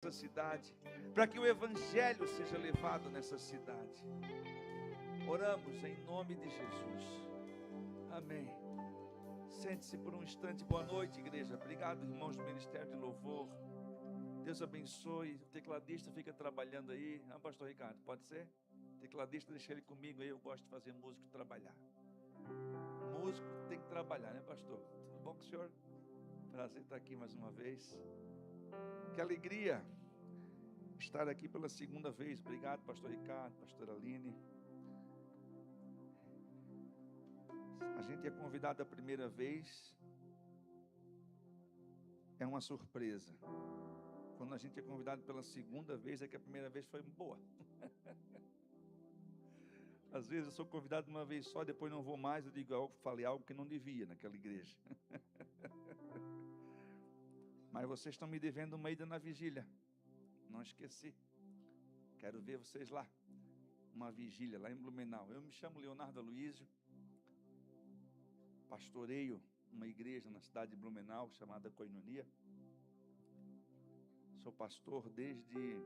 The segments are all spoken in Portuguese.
nessa cidade, para que o Evangelho seja levado nessa cidade. Oramos em nome de Jesus. Amém. Sente-se por um instante. Boa noite, igreja. Obrigado, irmãos do Ministério de Louvor. Deus abençoe. O tecladista fica trabalhando aí. Ah, pastor Ricardo, pode ser? Tecladista, deixa ele comigo aí. Eu gosto de fazer músico trabalhar. Músico tem que trabalhar, né, pastor? Tudo bom com o senhor? Prazer estar aqui mais uma vez. Que alegria estar aqui pela segunda vez. Obrigado, pastor Ricardo, pastora Aline. A gente é convidado a primeira vez, é uma surpresa. Quando a gente é convidado pela segunda vez, é que a primeira vez foi boa. Às vezes eu sou convidado uma vez só, depois não vou mais, eu digo, eu falei algo que não devia naquela igreja. Mas vocês estão me devendo uma ida na vigília. Não esqueci. Quero ver vocês lá. Uma vigília lá em Blumenau. Eu me chamo Leonardo Aloísio. Pastoreio uma igreja na cidade de Blumenau chamada Koinonia. Sou pastor desde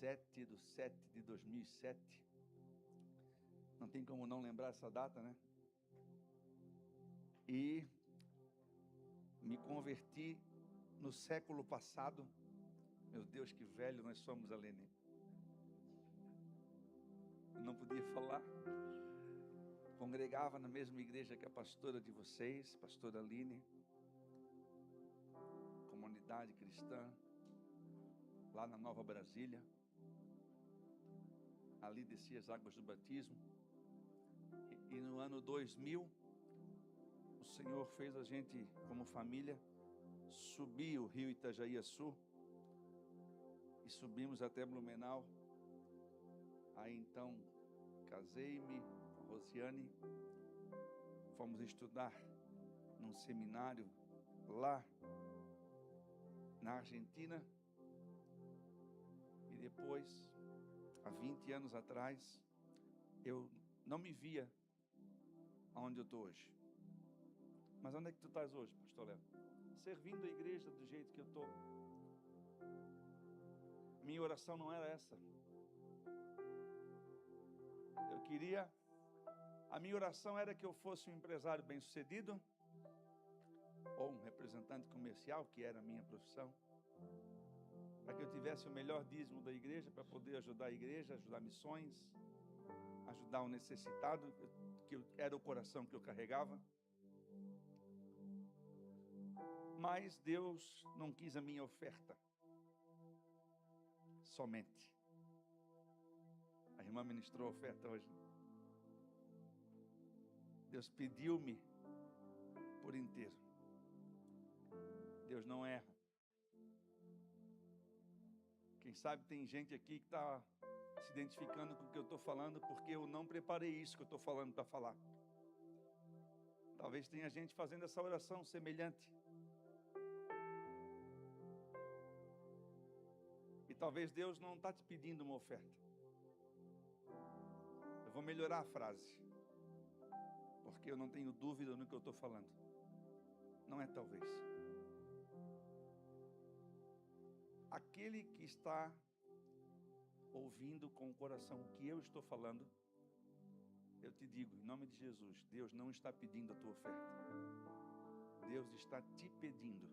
7/7/2007. Não tem como não lembrar essa data, né? E me converti no século passado. Meu Deus, que velho nós somos, Aline. Eu não podia falar. Congregava na mesma igreja que a pastora de vocês, pastora Aline. Comunidade cristã, lá na Nova Brasília. Ali descia as águas do batismo. E no ano 2000, o Senhor fez a gente, como família, subir o rio Itajaí-Açu e subimos até Blumenau. Aí então casei-me com a Rosiane, fomos estudar num seminário lá na Argentina e depois, há 20 anos atrás, eu não me via onde eu estou hoje. Mas onde é que tu estás hoje, pastor Léo? Servindo a igreja do jeito que eu estou. Minha oração não era essa. A minha oração era que eu fosse um empresário bem-sucedido, ou um representante comercial, que era a minha profissão, para que eu tivesse o melhor dízimo da igreja, para poder ajudar a igreja, ajudar missões, ajudar o necessitado, que era o coração que eu carregava. Mas Deus não quis a minha oferta somente. A irmã ministrou a oferta hoje. Deus pediu-me por inteiro. Deus não erra. Quem sabe tem gente aqui que está se identificando com o que eu estou falando, porque eu não preparei isso que eu estou falando para falar. Talvez tenha gente fazendo essa oração semelhante. E talvez Deus não está te pedindo uma oferta. Eu vou melhorar a frase, porque eu não tenho dúvida no que eu estou falando. Não é talvez. Aquele que está ouvindo com o coração o que eu estou falando, eu te digo, em nome de Jesus, Deus não está pedindo a tua oferta. Deus está te pedindo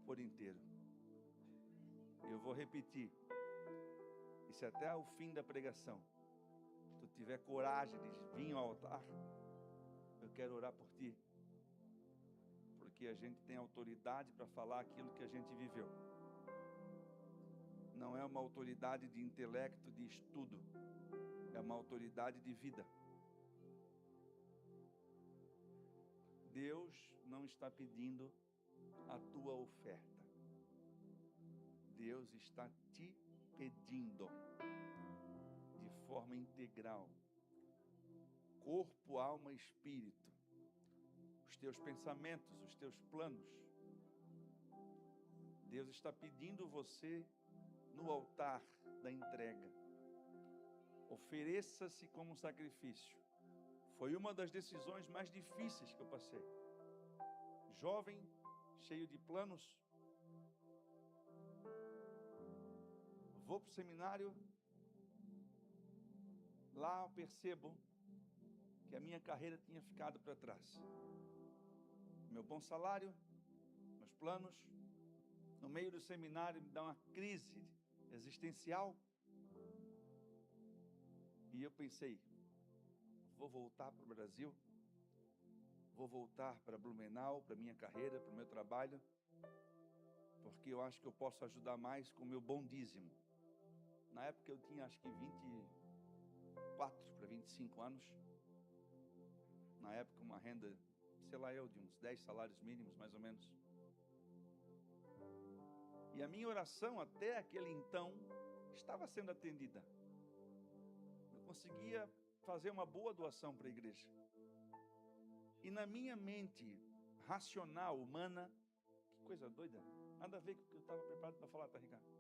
por inteiro. Eu vou repetir. E se até o fim da pregação tu tiver coragem de vir ao altar, eu quero orar por ti. Porque a gente tem autoridade para falar aquilo que a gente viveu. Não é uma autoridade de intelecto, de estudo. É uma autoridade de vida. Deus não está pedindo a tua oferta. Deus está te pedindo de forma integral. Corpo, alma e espírito. Os teus pensamentos, os teus planos. Deus está pedindo você no altar da entrega. Ofereça-se como um sacrifício. Foi uma das decisões mais difíceis que eu passei. Jovem, cheio de planos, Vou para o seminário, lá eu percebo que a minha carreira tinha ficado para trás. Meu bom salário, meus planos, no meio do seminário me dá uma crise existencial. E eu pensei, vou voltar para o Brasil, vou voltar para Blumenau, para minha carreira, para o meu trabalho, porque eu acho que eu posso ajudar mais com o meu bom dízimo. Na época eu tinha acho que 24 para 25 anos. Na época uma renda, sei lá eu, de uns 10 salários mínimos mais ou menos. E a minha oração até aquele então estava sendo atendida. Eu conseguia fazer uma boa doação para a igreja. E na minha mente racional, humana, que coisa doida, nada a ver com o que eu estava preparado para falar, tá, Ricardo?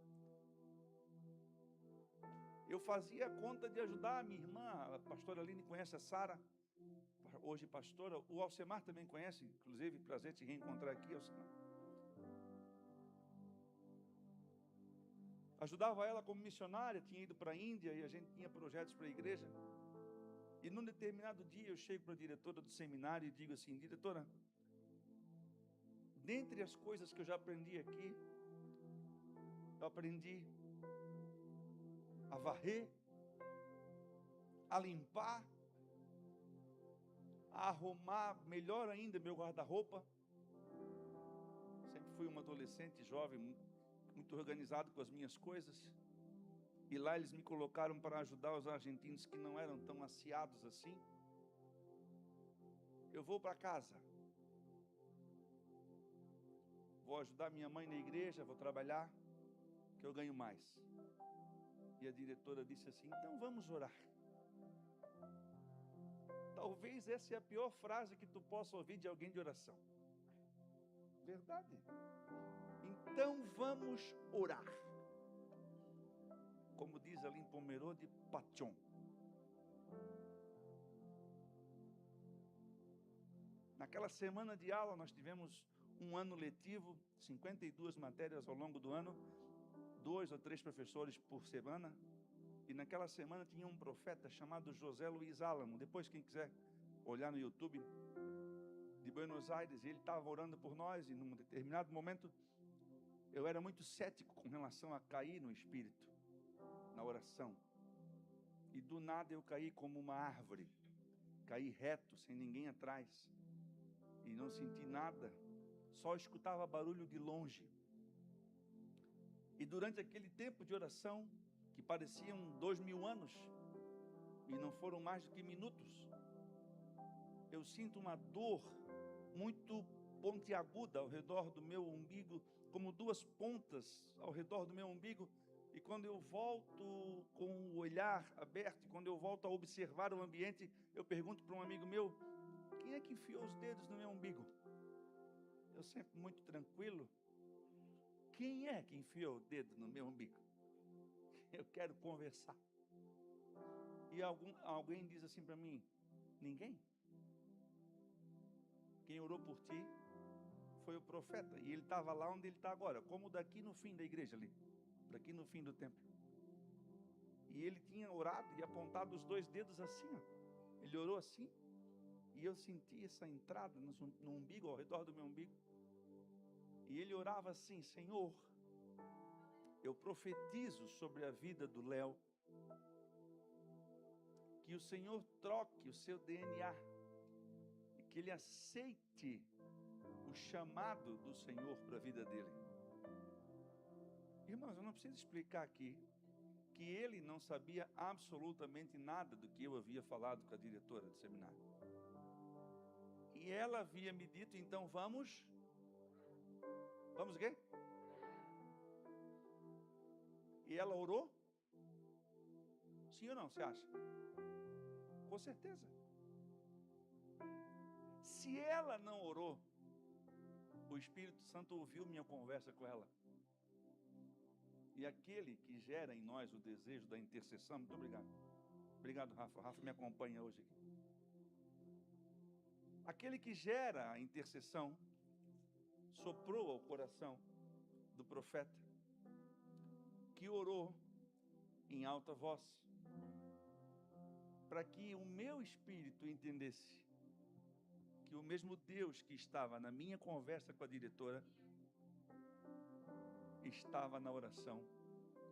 Eu fazia conta de ajudar a minha irmã, a pastora Aline conhece a Sara, hoje pastora, o Alcemar também conhece, inclusive, prazer te reencontrar aqui, Alcemar. Ajudava ela como missionária, tinha ido para a Índia e a gente tinha projetos para a igreja. E num determinado dia eu chego para a diretora do seminário e digo assim, diretora, dentre as coisas que eu já aprendi aqui, eu aprendi a varrer, a limpar, a arrumar melhor ainda meu guarda-roupa. Sempre fui um adolescente jovem, muito organizado com as minhas coisas. E lá eles me colocaram para ajudar os argentinos que não eram tão aciados assim. Eu vou para casa. Vou ajudar minha mãe na igreja, vou trabalhar, que eu ganho mais. E a diretora disse assim, então vamos orar. Talvez essa é a pior frase que tu possa ouvir de alguém de oração. Verdade. Então vamos orar. Como diz ali em Pomerode, Pachon. Naquela semana de aula nós tivemos um ano letivo, 52 matérias ao longo do ano, 2 ou 3 professores por semana. E naquela semana tinha um profeta chamado José Luiz Álamo. Depois quem quiser olhar no YouTube, de Buenos Aires, ele estava orando por nós e num determinado momento eu era muito cético com relação a cair no espírito, na oração. E do nada eu caí como uma árvore, caí reto, sem ninguém atrás. E não senti nada, só escutava barulho de longe. E durante aquele tempo de oração, que pareciam 2000 anos, e não foram mais do que minutos, eu sinto uma dor muito pontiaguda ao redor do meu umbigo, como 2 pontas ao redor do meu umbigo, e quando eu volto com o olhar aberto, quando eu volto a observar o ambiente, eu pergunto para um amigo meu, quem é que enfiou os dedos no meu umbigo? Eu sempre muito tranquilo, quem é que enfiou o dedo no meu umbigo? Eu quero conversar. E alguém diz assim para mim, ninguém. Quem orou por ti foi o profeta, e ele estava lá onde ele está agora, como daqui no fim da igreja ali, daqui no fim do templo. E ele tinha orado e apontado os 2 dedos assim, ó. Ele orou assim, e eu senti essa entrada no umbigo, ao redor do meu umbigo. E ele orava assim, Senhor, eu profetizo sobre a vida do Léo, que o Senhor troque o seu DNA, e que ele aceite o chamado do Senhor para a vida dele. Irmãos, eu não preciso explicar aqui que ele não sabia absolutamente nada do que eu havia falado com a diretora do seminário. E ela havia me dito, então vamos o quê? E ela orou? Sim ou não, você acha? Com certeza. Se ela não orou, o Espírito Santo ouviu minha conversa com ela. E aquele que gera em nós o desejo da intercessão, muito obrigado. Obrigado, Rafa. Rafa me acompanha hoje aqui. Aquele que gera a intercessão soprou ao coração do profeta, que orou em alta voz, para que o meu espírito entendesse que o mesmo Deus que estava na minha conversa com a diretora estava na oração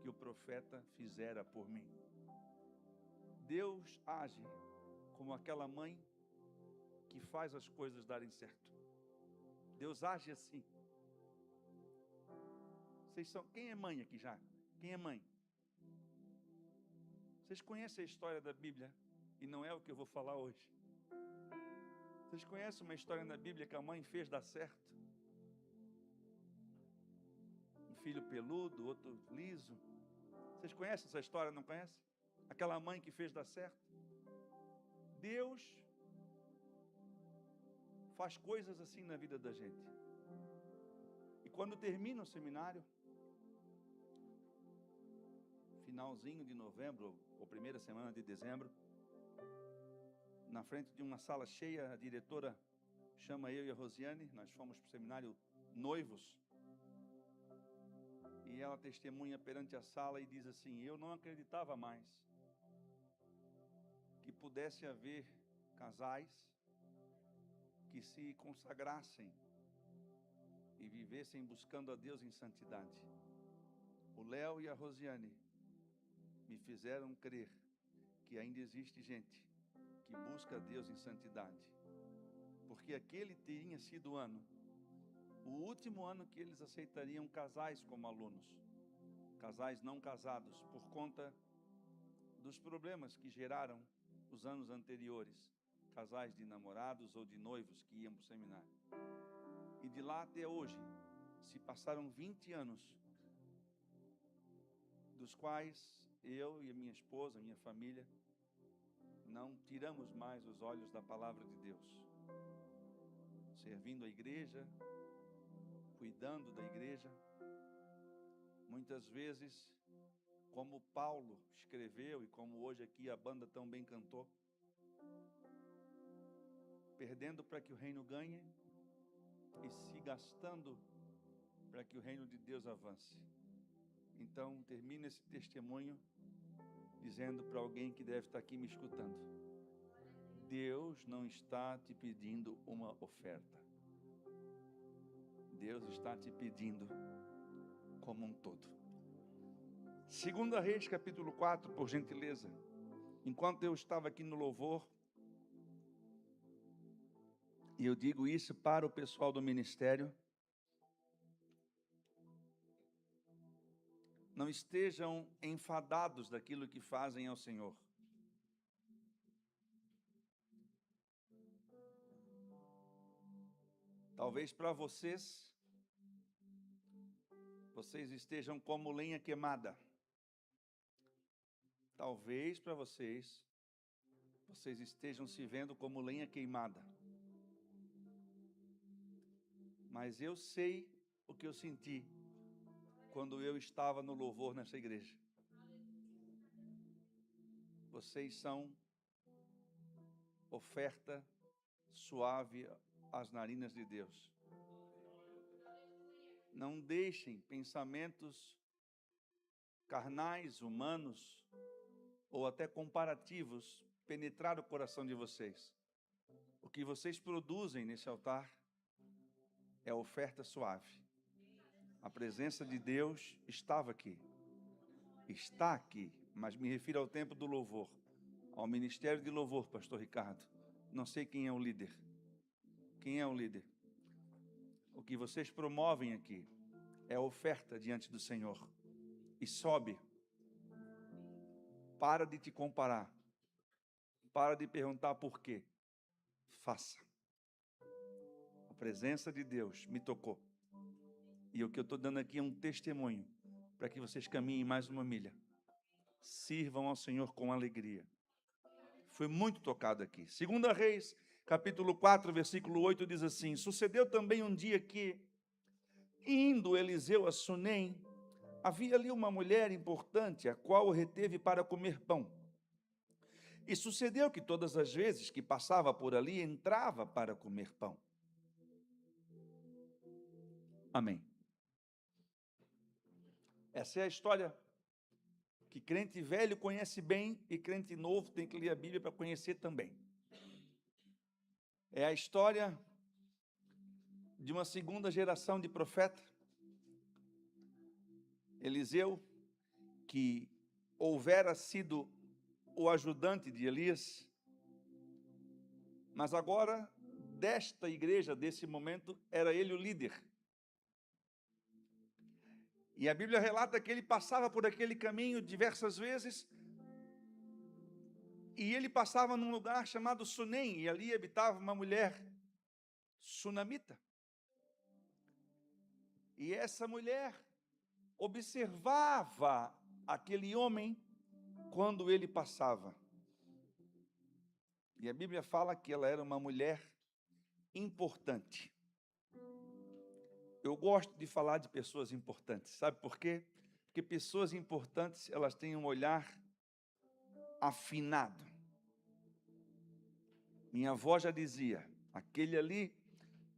que o profeta fizera por mim. Deus age como aquela mãe que faz as coisas darem certo. Deus age assim. Quem é mãe aqui já? Quem é mãe? Vocês conhecem a história da Bíblia? E não é o que eu vou falar hoje. Vocês conhecem uma história na Bíblia que a mãe fez dar certo? Um filho peludo, outro liso. Vocês conhecem essa história, não conhecem? Aquela mãe que fez dar certo? Deus faz coisas assim na vida da gente. E quando termina o seminário, finalzinho de novembro, ou primeira semana de dezembro, na frente de uma sala cheia, a diretora chama eu e a Rosiane, nós fomos para o seminário noivos, e ela testemunha perante a sala e diz assim: eu não acreditava mais que pudesse haver casais que se consagrassem e vivessem buscando a Deus em santidade. O Léo e a Rosiane me fizeram crer que ainda existe gente que busca a Deus em santidade, porque aquele tinha sido o último ano que eles aceitariam casais como alunos, casais não casados, por conta dos problemas que geraram os anos anteriores, casais de namorados ou de noivos que iam para o seminário. E de lá até hoje, se passaram 20 anos, dos quais eu e a minha esposa, a minha família, não tiramos mais os olhos da palavra de Deus, servindo a igreja, cuidando da igreja, muitas vezes, como Paulo escreveu e como hoje aqui a banda tão bem cantou, perdendo para que o reino ganhe e se gastando para que o reino de Deus avance. Então, termina esse testemunho dizendo para alguém que deve estar aqui me escutando: Deus não está te pedindo uma oferta. Deus está te pedindo como um todo. 2 Reis, capítulo 4, por gentileza. Enquanto eu estava aqui no louvor, e eu digo isso para o pessoal do ministério, não estejam enfadados daquilo que fazem ao Senhor. Talvez para vocês estejam como lenha queimada. Talvez para vocês estejam se vendo como lenha queimada. Mas eu sei o que eu senti quando eu estava no louvor nessa igreja. Vocês são oferta suave às narinas de Deus. Não deixem pensamentos carnais, humanos, ou até comparativos penetrar o coração de vocês. O que vocês produzem nesse altar é oferta suave. A presença de Deus estava aqui, está aqui, mas me refiro ao tempo do louvor, ao ministério de louvor, pastor Ricardo. Não sei quem é o líder. Quem é o líder? O que vocês promovem aqui é oferta diante do Senhor. E sobe. Para de te comparar. Para de perguntar por quê. Faça. A presença de Deus me tocou. E o que eu estou dando aqui é um testemunho para que vocês caminhem mais uma milha. Sirvam ao Senhor com alegria. Fui muito tocado aqui. 2 Reis, capítulo 4, versículo 8, diz assim: sucedeu também um dia que, indo Eliseu a Sunem, havia ali uma mulher importante, a qual o reteve para comer pão. E sucedeu que todas as vezes que passava por ali, entrava para comer pão. Amém. Essa é a história que crente velho conhece bem e crente novo tem que ler a Bíblia para conhecer também. É a história de uma segunda geração de profeta, Eliseu, que houvera sido o ajudante de Elias, mas agora, desta igreja, desse momento, era ele o líder. E a Bíblia relata que ele passava por aquele caminho diversas vezes, e ele passava num lugar chamado Sunem, e ali habitava uma mulher sunamita. E essa mulher observava aquele homem quando ele passava. E a Bíblia fala que ela era uma mulher importante. Eu gosto de falar de pessoas importantes, sabe por quê? Porque pessoas importantes, elas têm um olhar afinado. Minha avó já dizia, aquele ali,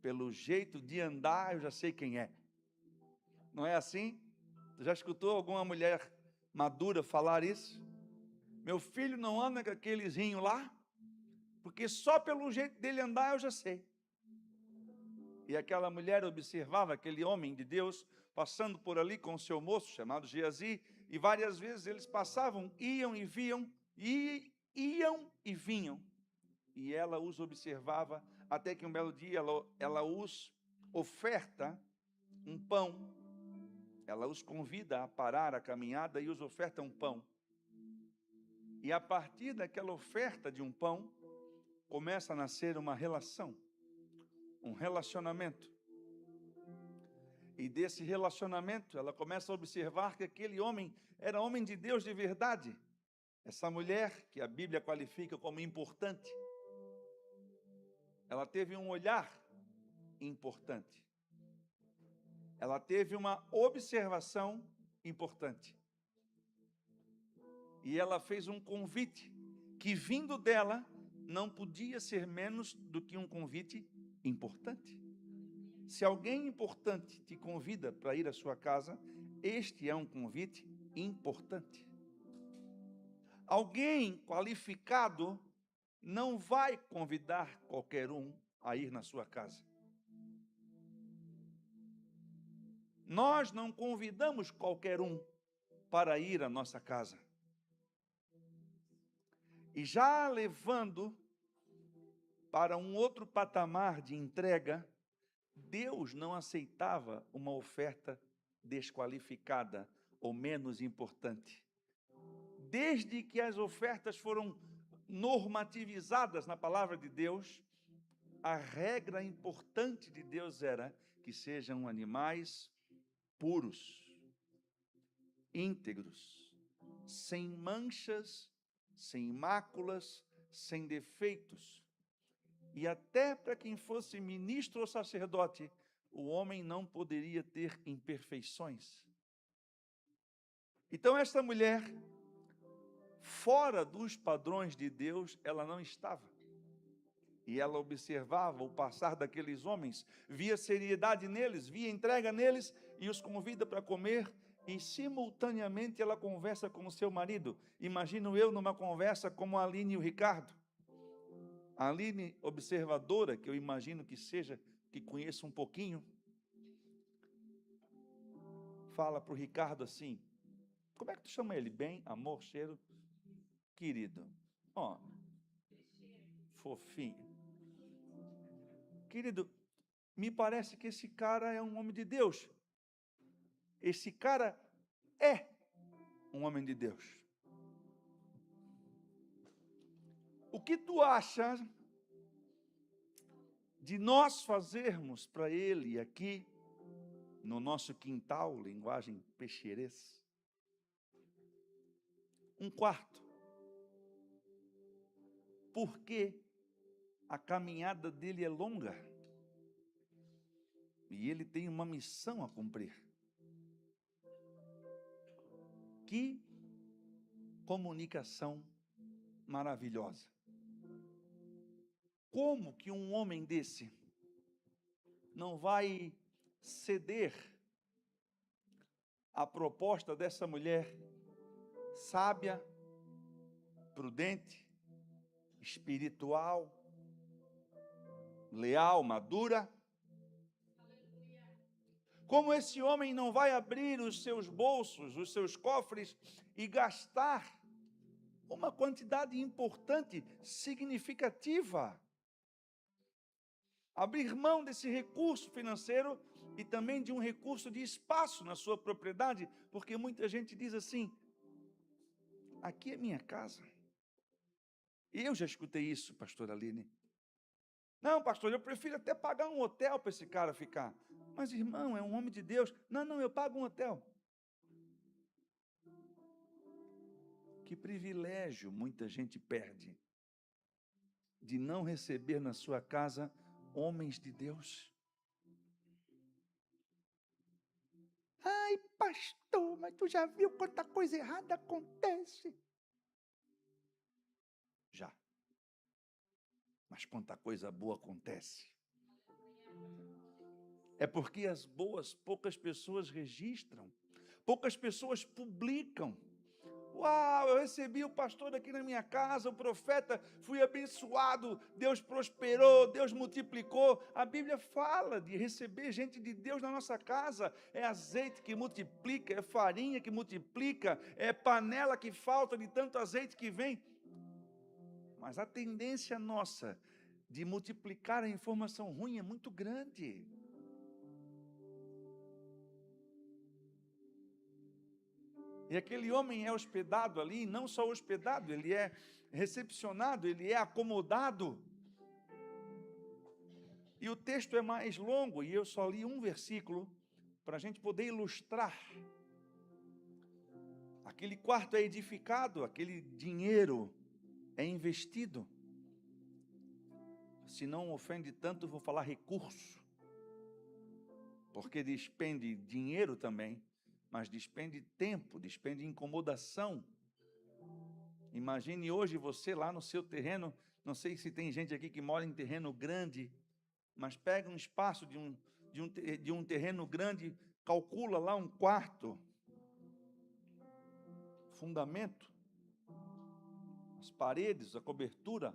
pelo jeito de andar, eu já sei quem é. Não é assim? Você já escutou alguma mulher madura falar isso? Meu filho não anda com aquelezinho lá, porque só pelo jeito dele andar eu já sei. E aquela mulher observava aquele homem de Deus passando por ali com o seu moço, chamado Geazi, e várias vezes eles passavam, iam e viam, iam e vinham. E ela os observava, até que um belo dia ela os oferta um pão, ela os convida a parar a caminhada e os oferta um pão. E a partir daquela oferta de um pão, começa a nascer uma relação, um relacionamento. E desse relacionamento, ela começa a observar que aquele homem era homem de Deus de verdade. Essa mulher, que a Bíblia qualifica como importante, ela teve um olhar importante. Ela teve uma observação importante. E ela fez um convite que, vindo dela, não podia ser menos do que um convite importante. Se alguém importante te convida para ir à sua casa, este é um convite importante. Alguém qualificado não vai convidar qualquer um a ir na sua casa. Nós não convidamos qualquer um para ir à nossa casa. E já levando para um outro patamar de entrega, Deus não aceitava uma oferta desqualificada ou menos importante. Desde que as ofertas foram normativizadas na palavra de Deus, a regra importante de Deus era que sejam animais puros, íntegros, sem manchas, sem máculas, sem defeitos. E até para quem fosse ministro ou sacerdote, o homem não poderia ter imperfeições. Então, esta mulher, fora dos padrões de Deus, ela não estava. E ela observava o passar daqueles homens, via seriedade neles, via entrega neles, e os convida para comer, e simultaneamente ela conversa com o seu marido. Imagino eu numa conversa como a Aline e o Ricardo. A Aline, observadora, que eu imagino que seja, que conheça um pouquinho, fala para o Ricardo assim: como é que tu chama ele? Bem, amor, cheiro, querido. Ó, fofinho. Querido, me parece que esse cara é um homem de Deus. Esse cara é um homem de Deus. O que tu acha de nós fazermos para ele aqui, no nosso quintal, linguagem peixerês, um quarto? Porque a caminhada dele é longa e ele tem uma missão a cumprir. Que comunicação maravilhosa. Como que um homem desse não vai ceder à proposta dessa mulher sábia, prudente, espiritual, leal, madura. Como esse homem não vai abrir os seus bolsos, os seus cofres e gastar uma quantidade importante, significativa. Abrir mão desse recurso financeiro e também de um recurso de espaço na sua propriedade, porque muita gente diz assim: aqui é minha casa. E eu já escutei isso, pastor Aline. Não, pastor, eu prefiro até pagar um hotel para esse cara ficar. Mas, irmão, é um homem de Deus. Não, eu pago um hotel. Que privilégio muita gente perde de não receber na sua casa homens de Deus. Ai, pastor, mas tu já viu quanta coisa errada acontece? Já. Mas quanta coisa boa acontece. É porque as boas poucas pessoas registram, poucas pessoas publicam. Uau, eu recebi o pastor aqui na minha casa, o profeta, fui abençoado, Deus prosperou, Deus multiplicou. A Bíblia fala de receber gente de Deus na nossa casa. É azeite que multiplica, é farinha que multiplica, é panela que falta de tanto azeite que vem. Mas a tendência nossa de multiplicar a informação ruim é muito grande. E aquele homem é hospedado ali, não só hospedado, ele é recepcionado, ele é acomodado. E o texto é mais longo, e eu só li um versículo, para a gente poder ilustrar. Aquele quarto é edificado, aquele dinheiro é investido. Se não ofende tanto, vou falar recurso, porque despende dinheiro também, mas despende tempo, despende incomodação. Imagine hoje você lá no seu terreno, não sei se tem gente aqui que mora em terreno grande, mas pega um espaço de um terreno grande, calcula lá um quarto, fundamento, as paredes, a cobertura,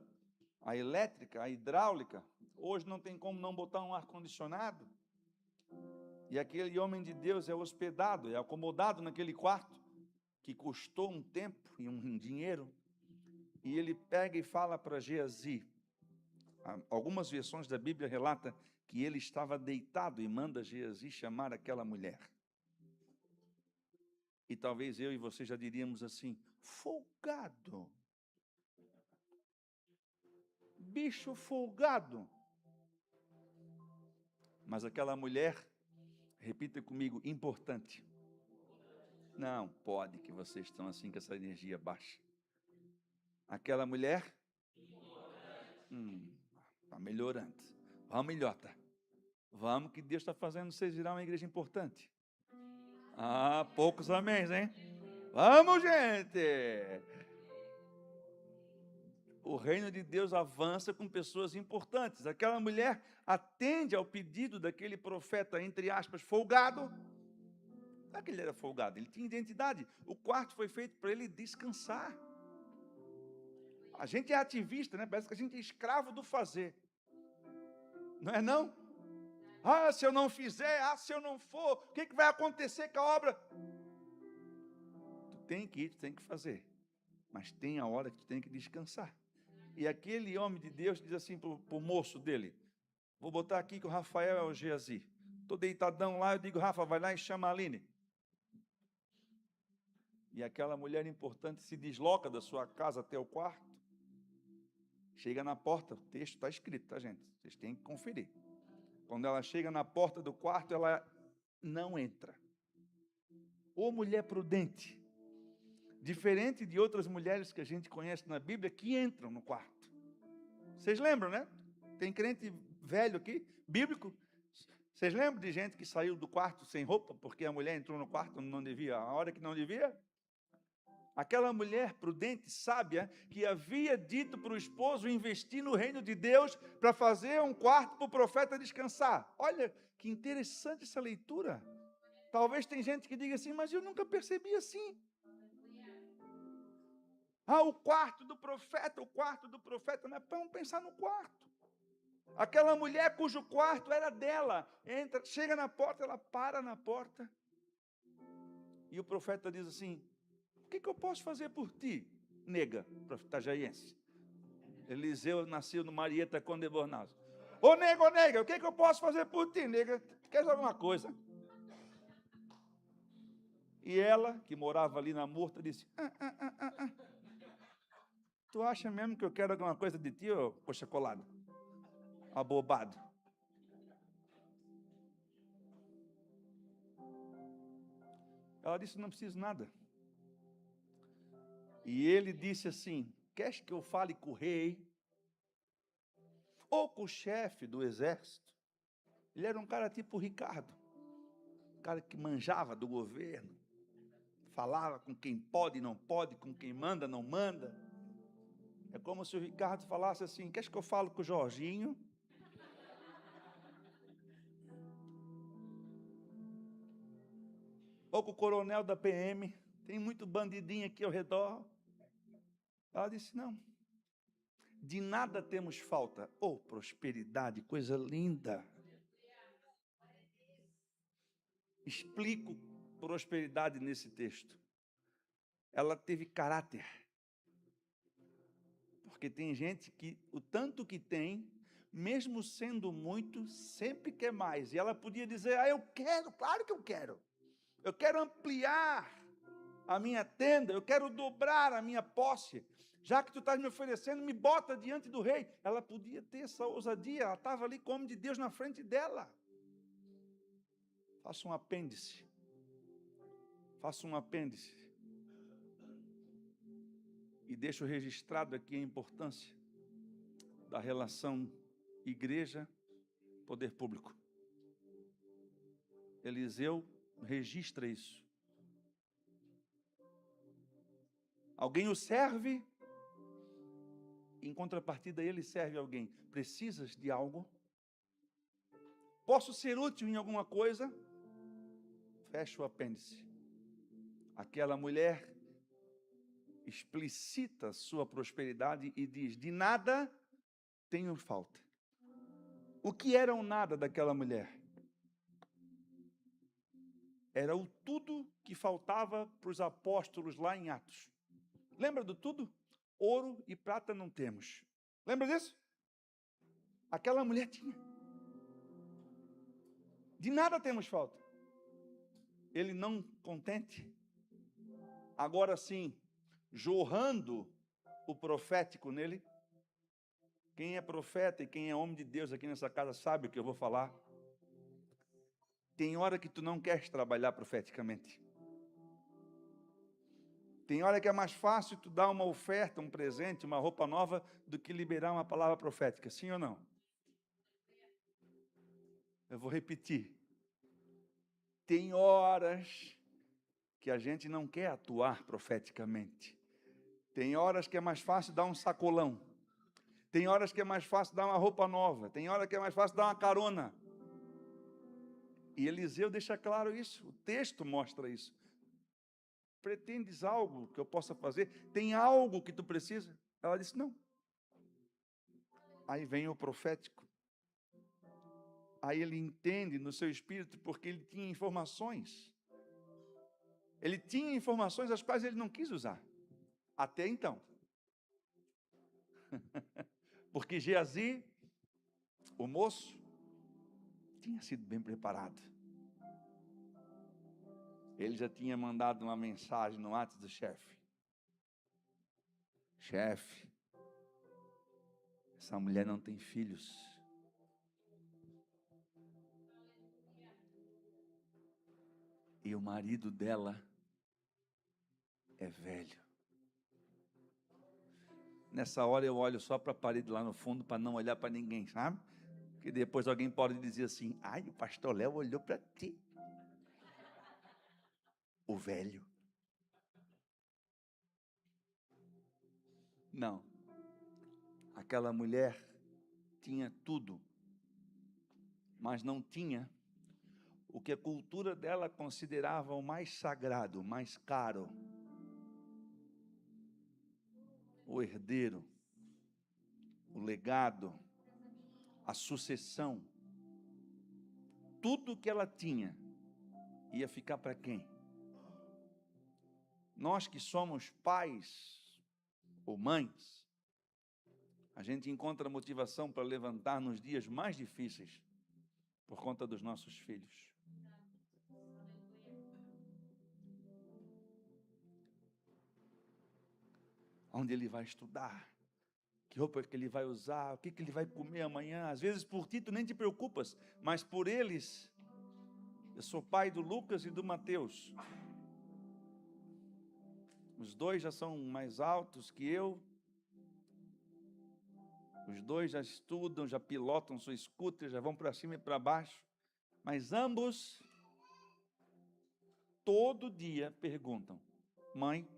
a elétrica, a hidráulica. Hoje não tem como não botar um ar-condicionado. E aquele homem de Deus é hospedado, é acomodado naquele quarto, que custou um tempo e um dinheiro. E ele pega e fala para Geazi. Algumas versões da Bíblia relatam que ele estava deitado e manda Geazi chamar aquela mulher. E talvez eu e você já diríamos assim: folgado. Bicho folgado. Mas aquela mulher, repita comigo, importante. Não pode que vocês estão assim com essa energia baixa. Aquela mulher, está melhorando. Vamos, ilhota. Vamos que Deus está fazendo vocês virar uma igreja importante. Poucos améns, hein? Vamos, gente! O reino de Deus avança com pessoas importantes. Aquela mulher atende ao pedido daquele profeta, entre aspas, folgado. Não é que ele era folgado, ele tinha identidade. O quarto foi feito para ele descansar. A gente é ativista, né? Parece que a gente é escravo do fazer. Não é não? Se eu não fizer, se eu não for, o que vai acontecer com a obra? Tu tem que ir, tu tem que fazer. Mas tem a hora que tu tem que descansar. E aquele homem de Deus diz assim para o moço dele: vou botar aqui que o Rafael é o Geazi. Estou deitadão lá, eu digo: Rafa, vai lá e chama a Aline. E aquela mulher importante se desloca da sua casa até o quarto. Chega na porta, o texto está escrito, tá, gente? Vocês têm que conferir. Quando ela chega na porta do quarto, ela não entra. Ô mulher prudente, diferente de outras mulheres que a gente conhece na Bíblia, que entram no quarto. Vocês lembram, né? Tem crente velho aqui, bíblico. Vocês lembram de gente que saiu do quarto sem roupa, porque a mulher entrou no quarto não devia, a hora que não devia? Aquela mulher prudente, sábia, que havia dito para o esposo investir no reino de Deus para fazer um quarto para o profeta descansar. Olha, que interessante essa leitura. Talvez tem gente que diga assim, mas eu nunca percebi assim. Ah, o quarto do profeta, né? Vamos pensar no quarto. Aquela mulher cujo quarto era dela, entra, chega na porta, ela para na porta. E o profeta diz assim: o que eu posso fazer por ti, nega, profeta jaiense? Eliseu nasceu no Marieta Conde Bornaz. Ô nega, o que eu posso fazer por ti, nega? Queres alguma coisa? E ela, que morava ali na murta, disse: tu acha mesmo que eu quero alguma coisa de ti, ô coxa colada? Abobado. Ela disse: não preciso nada. E ele disse assim: queres que eu fale com o rei? Ou com o chefe do exército? Ele era um cara tipo Ricardo, um cara que manjava do governo, falava com quem pode e não pode, com quem manda, não manda. É como se o Ricardo falasse assim: queres que eu fale com o Jorginho? Ou com o coronel da PM? Tem muito bandidinho aqui ao redor. Ela disse: não, de nada temos falta. Oh, prosperidade, coisa linda. Explico prosperidade nesse texto. Ela teve caráter. Porque tem gente que, o tanto que tem, mesmo sendo muito, sempre quer mais. E ela podia dizer: eu quero, claro que eu quero. Eu quero ampliar a minha tenda, eu quero dobrar a minha posse. Já que tu estás me oferecendo, me bota diante do rei. Ela podia ter essa ousadia, ela estava ali como de Deus na frente dela. Faça um apêndice. E deixo registrado aqui a importância da relação igreja-poder público. Eliseu registra isso. Alguém o serve, em contrapartida ele serve alguém. Precisas de algo? Posso ser útil em alguma coisa? Fecha o apêndice. Aquela mulher explicita sua prosperidade e diz: de nada tenho falta. O que era o nada daquela mulher? Era o tudo que faltava para os apóstolos lá em Atos. Lembra do tudo? Ouro e prata não temos. Lembra disso? Aquela mulher tinha. De nada temos falta. Ele não contente, agora sim, jorrando o profético nele. Quem é profeta e quem é homem de Deus aqui nessa casa sabe o que eu vou falar. Tem hora que tu não queres trabalhar profeticamente. Tem hora que é mais fácil tu dar uma oferta, um presente, uma roupa nova, do que liberar uma palavra profética. Sim ou não? Eu vou repetir. Tem horas que a gente não quer atuar profeticamente. Tem horas que é mais fácil dar um sacolão. Tem horas que é mais fácil dar uma roupa nova. Tem horas que é mais fácil dar uma carona. E Eliseu deixa claro isso. O texto mostra isso. Pretendes algo que eu possa fazer? Tem algo que tu precisa? Ela disse: não. Aí vem o profético. Aí ele entende no seu espírito, porque ele tinha informações. Ele tinha informações as quais ele não quis usar. Até então. Porque Geazi, o moço, tinha sido bem preparado. Ele já tinha mandado uma mensagem no WhatsApp do chefe. Chefe, essa mulher não tem filhos. E o marido dela é velho. Nessa hora eu olho só para a parede lá no fundo para não olhar para ninguém, sabe? Porque depois alguém pode dizer assim: ai, o pastor Léo olhou para ti. O velho. Não. Aquela mulher tinha tudo, mas não tinha o que a cultura dela considerava o mais sagrado, o mais caro. o herdeiro, o legado, a sucessão, tudo que ela tinha ia ficar para quem? Nós que somos pais ou mães, a gente encontra motivação para levantar nos dias mais difíceis por conta dos nossos filhos. Onde ele vai estudar, que roupa que ele vai usar, o que ele vai comer amanhã. Às vezes por ti tu nem te preocupas, mas por eles. Eu sou pai do Lucas e do Mateus. Os dois já são mais altos que eu. Os dois já estudam, já pilotam sua scooter, já vão para cima e para baixo. Mas ambos, todo dia, perguntam: mãe,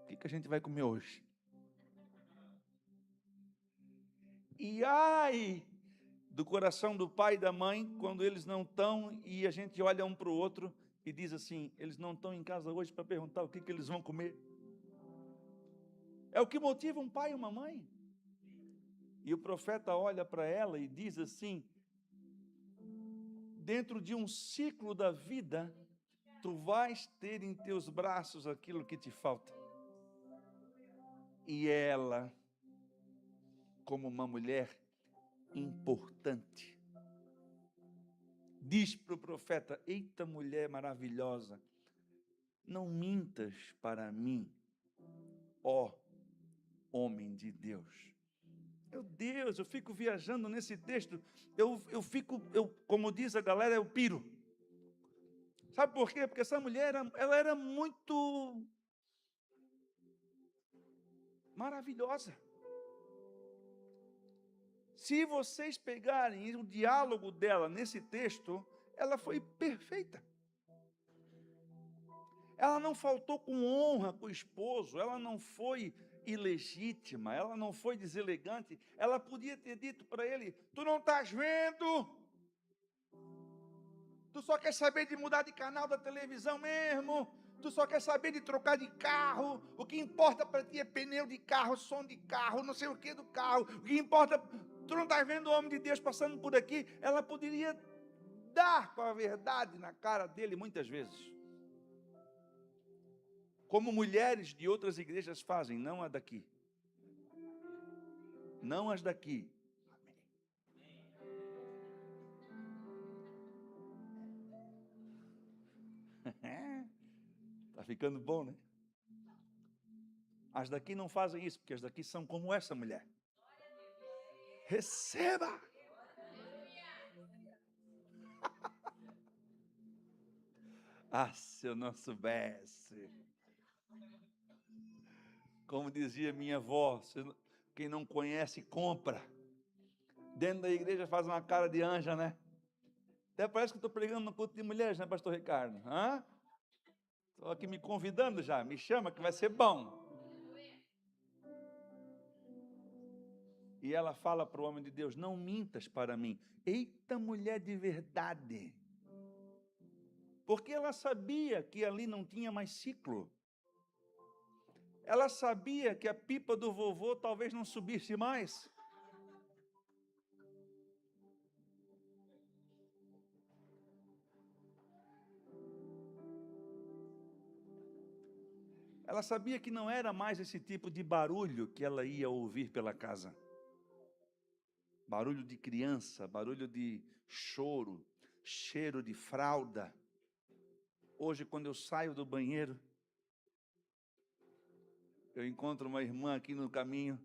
o que a gente vai comer hoje? E ai do coração do pai e da mãe, quando eles não estão, e a gente olha um para o outro e diz assim: eles não estão em casa hoje para perguntar o que eles vão comer. É o que motiva um pai e uma mãe. E o profeta olha para ela e diz assim: dentro de um ciclo da vida, tu vais ter em teus braços aquilo que te falta. E ela, como uma mulher importante, diz para o profeta: eita mulher maravilhosa, não mintas para mim, ó homem de Deus. Meu Deus, eu fico viajando nesse texto, como diz a galera, eu piro. Sabe por quê? Porque essa mulher, ela era muito maravilhosa. Se vocês pegarem o diálogo dela nesse texto, ela foi perfeita. Ela não faltou com honra com o esposo, ela não foi ilegítima, ela não foi deselegante. Ela podia ter dito para ele: tu não estás vendo? Tu só quer saber de mudar de canal da televisão mesmo? Tu só quer saber de trocar de carro? O que importa para ti é pneu de carro, som de carro, não sei o que do carro. O que importa, tu não estás vendo o homem de Deus passando por aqui? Ela poderia dar com a verdade na cara dele muitas vezes. Como mulheres de outras igrejas fazem, não a daqui. Não as daqui. Está ficando bom, né? As daqui não fazem isso, porque as daqui são como essa mulher. Receba! Ah, se eu não soubesse. Como dizia minha avó, quem não conhece, compra. Dentro da igreja faz uma cara de anja, né? Até parece que estou pregando no culto de mulheres, né, pastor Ricardo? Estou aqui me convidando já, me chama que vai ser bom. E ela fala para o homem de Deus: não mintas para mim. Eita mulher de verdade. Porque ela sabia que ali não tinha mais ciclo. Ela sabia que a pipa do vovô talvez não subisse mais. Ela sabia que não era mais esse tipo de barulho que ela ia ouvir pela casa. Barulho de criança, barulho de choro, cheiro de fralda. Hoje, quando eu saio do banheiro, eu encontro uma irmã aqui no caminho,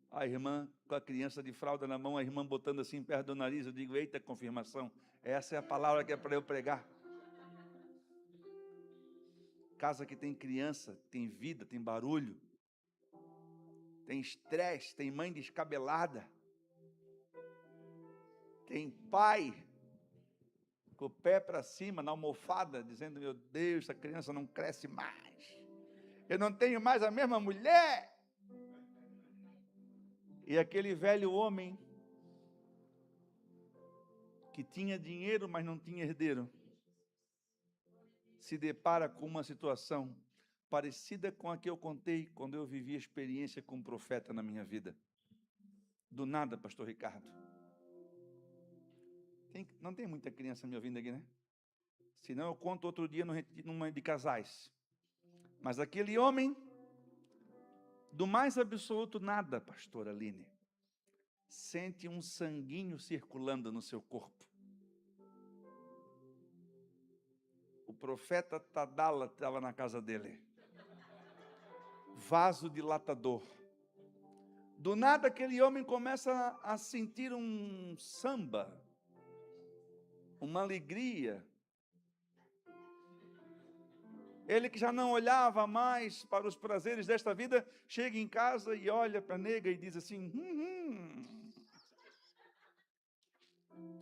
a irmã com a criança de fralda na mão, a irmã botando assim perto do nariz, eu digo: eita, confirmação, essa é a palavra que é para eu pregar. Casa que tem criança, tem vida, tem barulho, tem estresse, tem mãe descabelada, tem pai com o pé para cima na almofada, dizendo: meu Deus, essa criança não cresce mais, eu não tenho mais a mesma mulher. E aquele velho homem que tinha dinheiro, mas não tinha herdeiro, se depara com uma situação parecida com a que eu contei quando eu vivi a experiência com um profeta na minha vida. Do nada, pastor Ricardo. Não tem muita criança me ouvindo aqui, né? Senão eu conto outro dia numa de casais. Mas aquele homem, do mais absoluto nada, pastora Aline, sente um sanguinho circulando no seu corpo. O profeta Tadala estava na casa dele. Vaso dilatador. Do nada aquele homem começa a sentir um samba, uma alegria. Ele que já não olhava mais para os prazeres desta vida, chega em casa e olha para a nega e diz assim,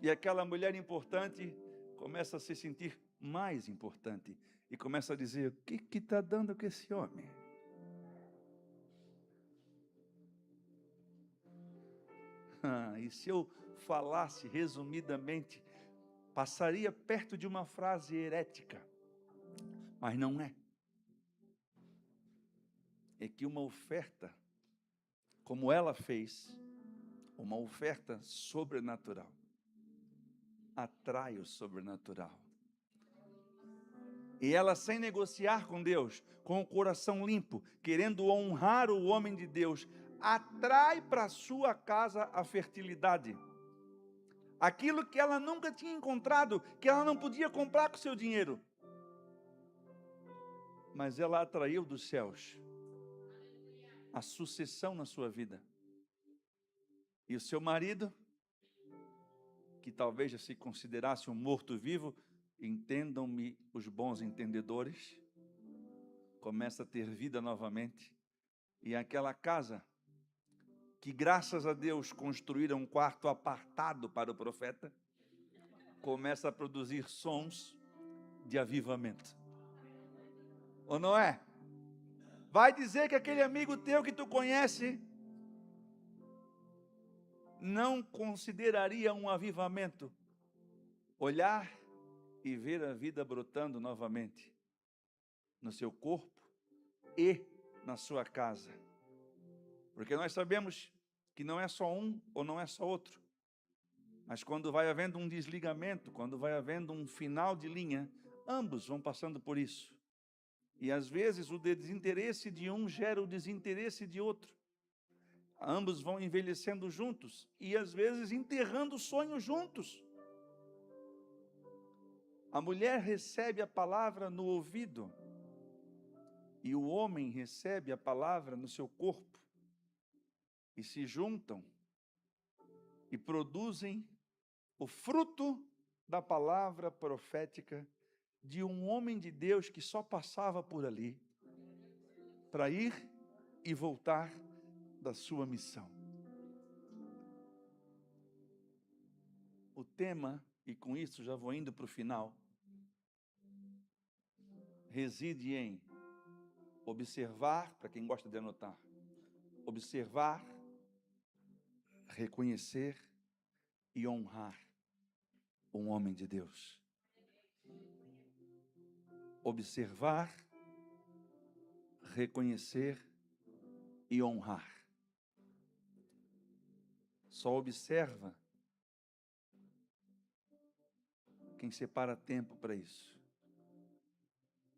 E aquela mulher importante começa a se sentir mais importante e começa a dizer, o que está dando com esse homem? E se eu falasse resumidamente, passaria perto de uma frase herética, mas não é. É que uma oferta, como ela fez, uma oferta sobrenatural, atrai o sobrenatural. E ela, sem negociar com Deus, com o coração limpo, querendo honrar o homem de Deus, atrai para sua casa a fertilidade. Aquilo que ela nunca tinha encontrado, que ela não podia comprar com seu dinheiro. Mas ela atraiu dos céus a sucessão na sua vida. E o seu marido, que talvez já se considerasse um morto-vivo, entendam-me os bons entendedores, começa a ter vida novamente. E aquela casa, que graças a Deus construíram um quarto apartado para o profeta, começa a produzir sons de avivamento. Ou não é? Vai dizer que aquele amigo teu que tu conhece não consideraria um avivamento olhar e ver a vida brotando novamente no seu corpo e na sua casa. Porque nós sabemos que não é só um ou não é só outro. Mas quando vai havendo um desligamento, quando vai havendo um final de linha, ambos vão passando por isso. E às vezes o desinteresse de um gera o desinteresse de outro. Ambos vão envelhecendo juntos e às vezes enterrando sonhos juntos. A mulher recebe a palavra no ouvido e o homem recebe a palavra no seu corpo. E se juntam e produzem o fruto da palavra profética de um homem de Deus que só passava por ali para ir e voltar da sua missão. O tema, e com isso já vou indo para o final, reside em observar, para quem gosta de anotar, observar, reconhecer e honrar um homem de Deus. Observar, reconhecer e honrar. Só observa quem separa tempo para isso.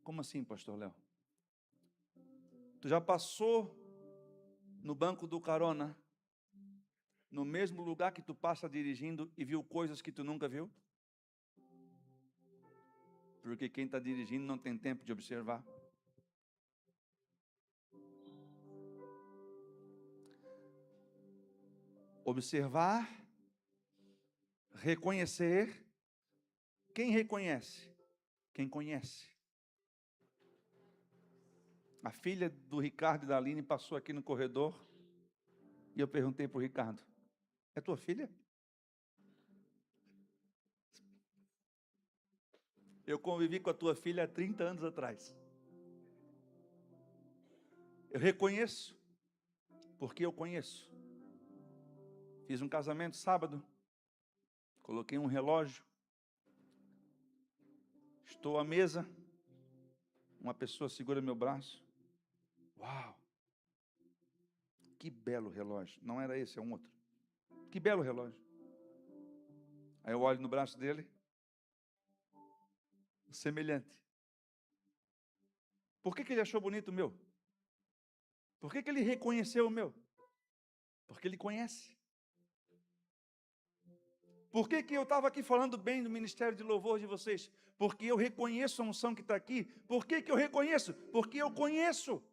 Como assim, pastor Léo? Tu já passou no banco do carona, no mesmo lugar que tu passa dirigindo e viu coisas que tu nunca viu? Porque quem está dirigindo não tem tempo de observar. Observar, reconhecer. Quem reconhece? Quem conhece. A filha do Ricardo e da Aline passou aqui no corredor e eu perguntei para o Ricardo, é tua filha? Eu convivi com a tua filha há 30 anos atrás. Eu reconheço, porque eu conheço. Fiz um casamento sábado, coloquei um relógio, estou à mesa, Uma pessoa segura meu braço. Uau! Que belo relógio. Não era esse, é um outro. Que belo relógio. Aí eu olho no braço dele. Semelhante. Por que ele achou bonito o meu? Por que ele reconheceu o meu? Porque ele conhece. Por que eu estava aqui falando bem do ministério de louvor de vocês? Porque eu reconheço a unção que está aqui. Por que eu reconheço? Porque eu conheço.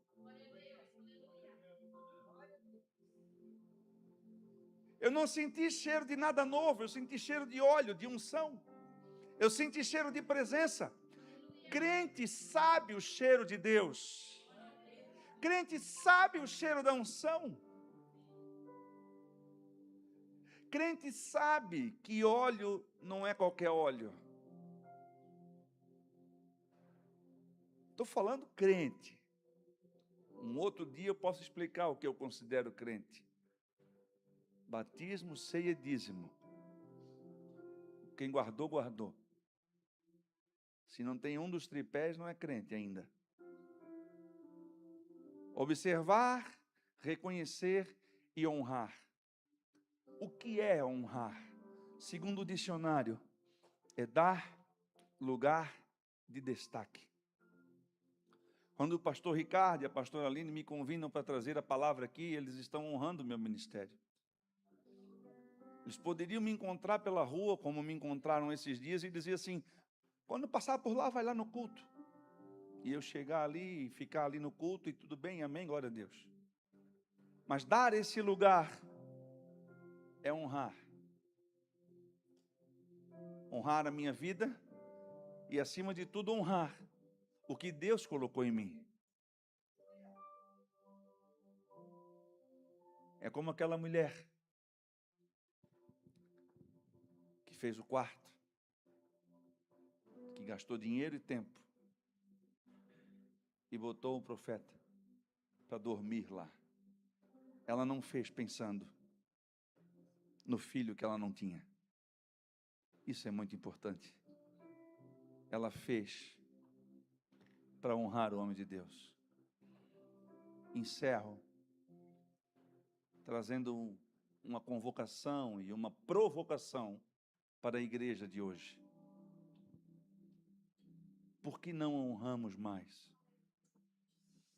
Eu não senti cheiro de nada novo, eu senti cheiro de óleo, de unção. Eu senti cheiro de presença. Crente sabe o cheiro de Deus. Crente sabe o cheiro da unção. Crente sabe que óleo não é qualquer óleo. Estou falando crente. Um outro dia eu posso explicar o que eu considero crente. Batismo, ceia e dízimo. Quem guardou, guardou. Se não tem um dos tripés, não é crente ainda. Observar, reconhecer e honrar. O que é honrar? Segundo o dicionário, é dar lugar de destaque. Quando o pastor Ricardo e a pastora Aline me convidam para trazer a palavra aqui, eles estão honrando o meu ministério. Eles poderiam me encontrar pela rua, como me encontraram esses dias, e dizer assim: quando passar por lá, vai lá no culto. E eu chegar ali e ficar ali no culto, e tudo bem, amém, glória a Deus. Mas dar esse lugar é honrar. Honrar a minha vida e, acima de tudo, honrar o que Deus colocou em mim. É como aquela mulher que fez o quarto, que gastou dinheiro e tempo e botou um profeta para dormir lá. Ela não fez pensando no filho que ela não tinha. Isso é muito importante. Ela fez para honrar o homem de Deus. Encerro trazendo uma convocação e uma provocação para a igreja de hoje. Por que não honramos mais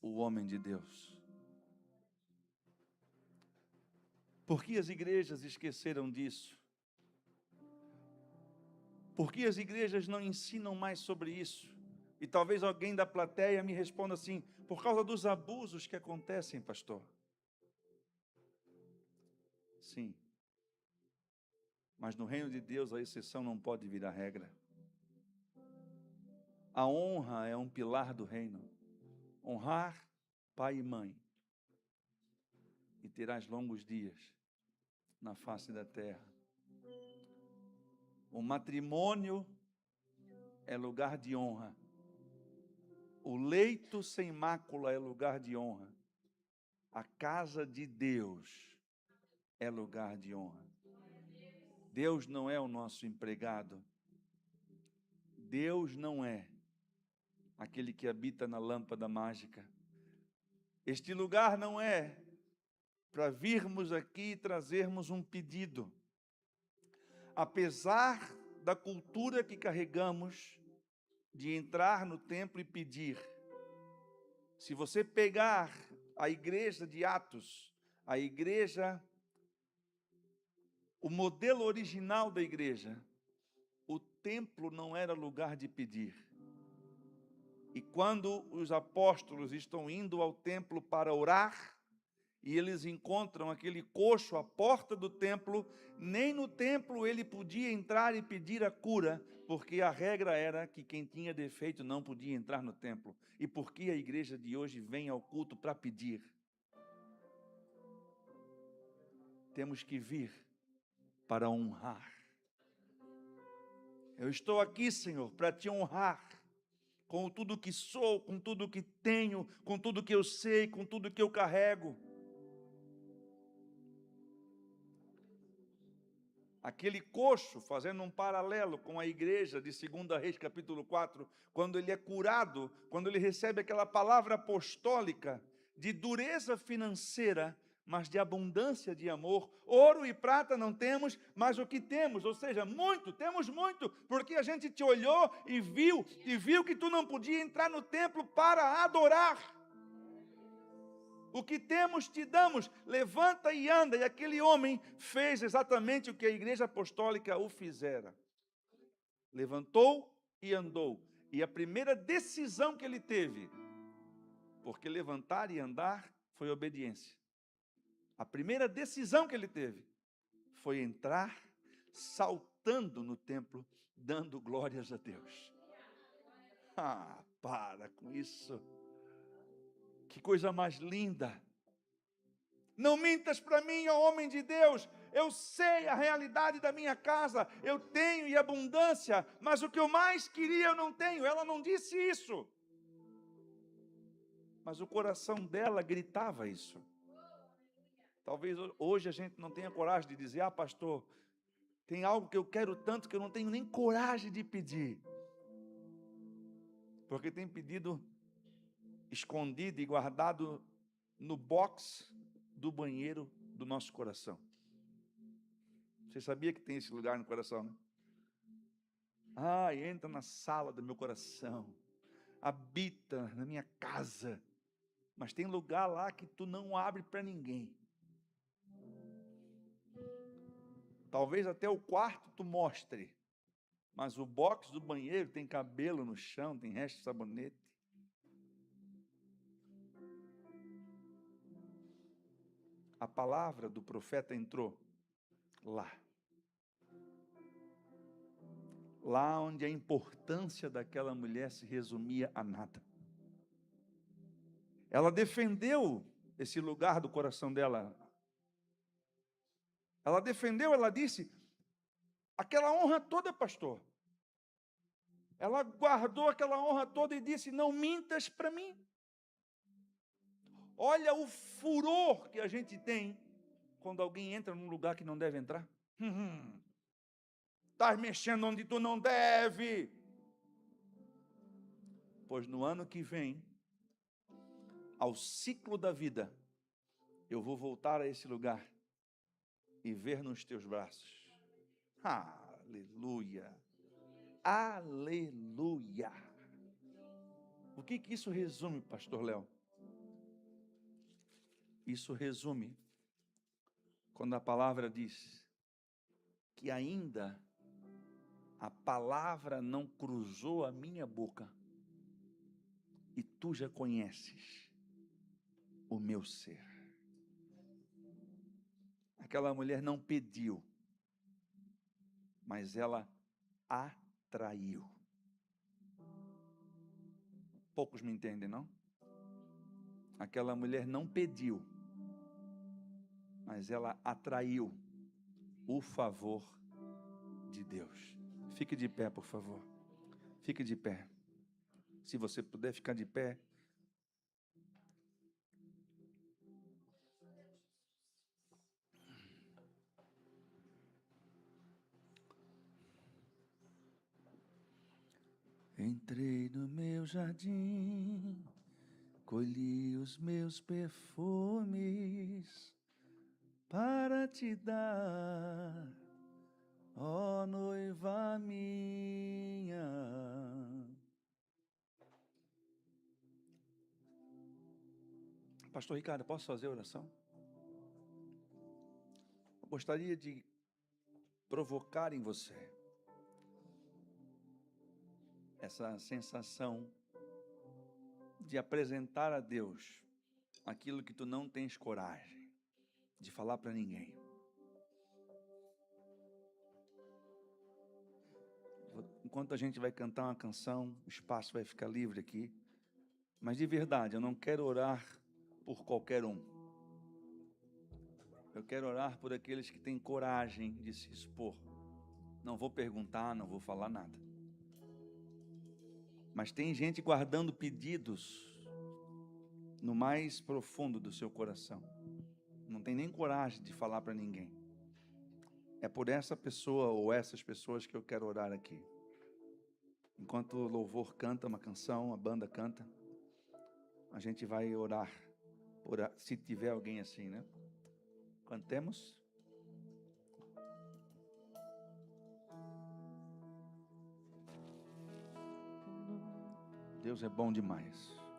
o homem de Deus? Por que as igrejas esqueceram disso? Por que as igrejas não ensinam mais sobre isso? E talvez alguém da plateia me responda assim: por causa dos abusos que acontecem, pastor. Sim. Mas no reino de Deus a exceção não pode virar regra. A honra é um pilar do reino. Honrar pai e mãe, e terás longos dias na face da terra. O matrimônio é lugar de honra. O leito sem mácula é lugar de honra. A casa de Deus é lugar de honra. Deus não é o nosso empregado. Deus não é aquele que habita na lâmpada mágica. Este lugar não é para virmos aqui e trazermos um pedido. Apesar da cultura que carregamos de entrar no templo e pedir, se você pegar a igreja de Atos, a igreja, o modelo original da igreja, o templo não era lugar de pedir. E quando os apóstolos estão indo ao templo para orar, e eles encontram aquele coxo à porta do templo, nem no templo ele podia entrar e pedir a cura, porque a regra era que quem tinha defeito não podia entrar no templo. E por que a igreja de hoje vem ao culto para pedir? Temos que vir para honrar. Eu estou aqui, Senhor, para te honrar, com tudo que sou, com tudo que tenho, com tudo que eu sei, com tudo que eu carrego. Aquele coxo, fazendo um paralelo com a igreja de 2 Reis, capítulo 4, quando ele é curado, quando ele recebe aquela palavra apostólica de dureza financeira, mas de abundância de amor. Ouro e prata não temos, mas o que temos, ou seja, muito, temos muito, porque a gente te olhou e viu que tu não podia entrar no templo para adorar. O que temos te damos, levanta e anda. E aquele homem fez exatamente o que a igreja apostólica o fizera. Levantou e andou. E a primeira decisão que ele teve, porque levantar e andar foi obediência. A primeira decisão que ele teve foi entrar saltando no templo, dando glórias a Deus. Para com isso. Que coisa mais linda. Não mintas para mim, ó homem de Deus. Eu sei a realidade da minha casa. Eu tenho e abundância. Mas o que eu mais queria eu não tenho. Ela não disse isso. Mas o coração dela gritava isso. Talvez hoje a gente não tenha coragem de dizer: pastor, tem algo que eu quero tanto que eu não tenho nem coragem de pedir. Porque tem pedido escondido e guardado no box do banheiro do nosso coração. Você sabia que tem esse lugar no coração, né? Entra na sala do meu coração, habita na minha casa, mas tem lugar lá que tu não abre para ninguém. Talvez até o quarto tu mostre, mas o box do banheiro tem cabelo no chão, tem resto de sabonete. A palavra do profeta entrou lá. Lá onde a importância daquela mulher se resumia a nada. Ela defendeu esse lugar do coração dela. Ela defendeu, ela disse, aquela honra toda, pastor. Ela guardou aquela honra toda e disse: não mintas para mim. Olha o furor que a gente tem quando alguém entra num lugar que não deve entrar. Estás mexendo onde tu não deve. Pois no ano que vem, ao ciclo da vida, eu vou voltar a esse lugar e ver nos teus braços. Aleluia. Aleluia. O que isso resume, pastor Léo? Isso resume quando a palavra diz que ainda a palavra não cruzou a minha boca e tu já conheces o meu ser. Aquela mulher não pediu, mas ela atraiu. Poucos me entendem, não? Aquela mulher não pediu, mas ela atraiu o favor de Deus. Fique de pé, por favor. Fique de pé. Se você puder ficar de pé. Entrei no meu jardim, colhi os meus perfumes para te dar, ó noiva minha. Pastor Ricardo, posso fazer oração? Eu gostaria de provocar em você essa sensação de apresentar a Deus aquilo que tu não tens coragem de falar para ninguém. Enquanto a gente vai cantar uma canção, o espaço vai ficar livre aqui. Mas de verdade, eu não quero orar por qualquer um. Eu quero orar por aqueles que têm coragem de se expor. Não vou perguntar, não vou falar nada. Mas tem gente guardando pedidos no mais profundo do seu coração. Não tem nem coragem de falar para ninguém. É por essa pessoa ou essas pessoas que eu quero orar aqui. Enquanto o louvor canta uma canção, a banda canta, a gente vai orar se tiver alguém assim, né? Cantemos. Deus é bom demais.